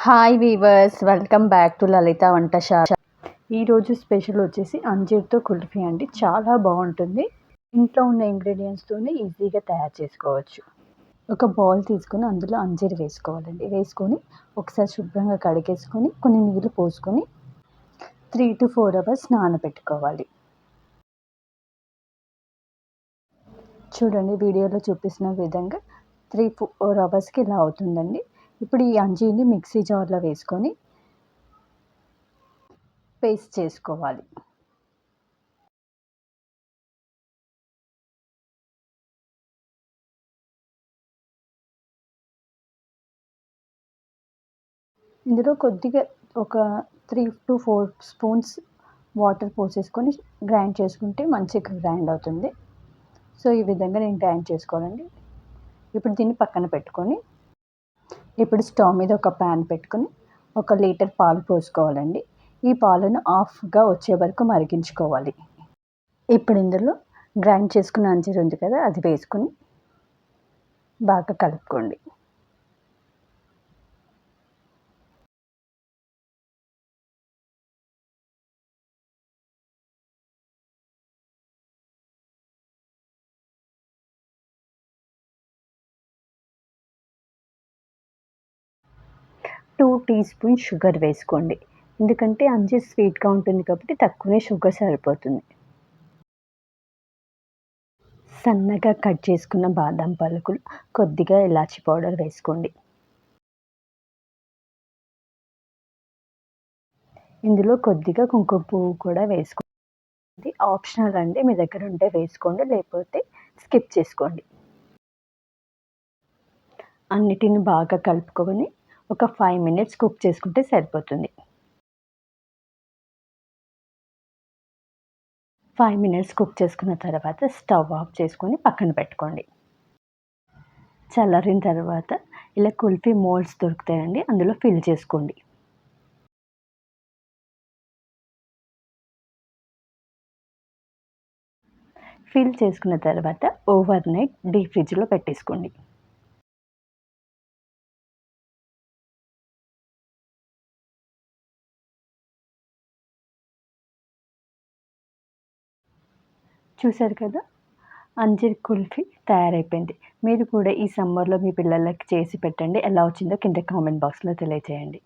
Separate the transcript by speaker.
Speaker 1: Hi viewers, welcome back to Lalitha వంటశాల. ఈరోజు special వచ్చేసి అంజీర్తో కుల్ఫీ అండి. చాలా బాగుంటుంది. ఇంట్లో ఉన్న ఇంగ్రీడియంట్స్తోనే ఈజీగా తయారు చేసుకోవచ్చు. ఒక బౌల్ తీసుకొని అందులో అంజీర్ వేసుకోవాలండి. వేసుకొని ఒకసారి శుభ్రంగా కడిగేసుకొని కొన్ని నీళ్ళు పోసుకొని 3 to 4 అవర్స్ నానబెట్టుకోవాలి. చూడండి, వీడియోలో చూపిస్తున్న విధంగా 3-4 అవర్స్కి ఇలా అవుతుందండి. ఇప్పుడు ఈ అంజీర్ని మిక్సీ జార్లో వేసుకొని పేస్ట్ చేసుకోవాలి. ఇందులో కొద్దిగా ఒక 3-4 స్పూన్స్ వాటర్ పోసేసుకొని గ్రైండ్ చేసుకుంటే మంచిగా గ్రైండ్ అవుతుంది. సో ఈ విధంగా నేను గ్రైండ్ చేసుకోవాలండి. ఇప్పుడు దీన్ని పక్కన పెట్టుకొని ఇప్పుడు స్టవ్ మీద ఒక ప్యాన్ పెట్టుకొని 1 లీటర్ పాలు పోసుకోవాలండి. ఈ పాలను హాఫ్గా వచ్చే వరకు మరిగించుకోవాలి. ఇప్పుడు ఇందులో గ్రైండ్ చేసుకున్న అంజీర్ ఉంది కదా, అది వేసుకొని బాగా కలుపుకోండి. టూ టీ స్పూన్ షుగర్ వేసుకోండి. ఎందుకంటే అంజీర్ స్వీట్గా ఉంటుంది కాబట్టి తక్కువే షుగర్ సరిపోతుంది. సన్నగా కట్ చేసుకున్న బాదం పలుకులు, కొద్దిగా ఇలాచీ పౌడర్ వేసుకోండి. ఇందులో కొద్దిగా కుంకుమ పువ్వు కూడా వేసుకోండి. ఇది ఆప్షనల్ అండి, మీ దగ్గర ఉంటే వేసుకోండి, లేకపోతే స్కిప్ చేసుకోండి. అన్నిటిని బాగా కలుపుకొని ఒక 5 మినిట్స్ కుక్ చేసుకుంటే సరిపోతుంది. 5 మినిట్స్ కుక్ చేసుకున్న తర్వాత స్టవ్ ఆఫ్ చేసుకొని పక్కన పెట్టుకోండి. చల్లారిన తర్వాత ఇలా కుల్ఫీ మోల్డ్స్ దొరుకుతాయండి, అందులో ఫిల్ చేసుకోండి. ఫిల్ చేసుకున్న తర్వాత ఓవర్ నైట్ డీప్ ఫ్రిడ్జ్లో పెట్టేసుకోండి. చూసారు కదా, అంజీర్ కుల్ఫీ తయారైపోయింది. మీరు కూడా ఈ సమ్మర్లో మీ పిల్లలకి చేసి పెట్టండి. ఎలా వచ్చిందో కింద కామెంట్ బాక్స్లో తెలియజేయండి.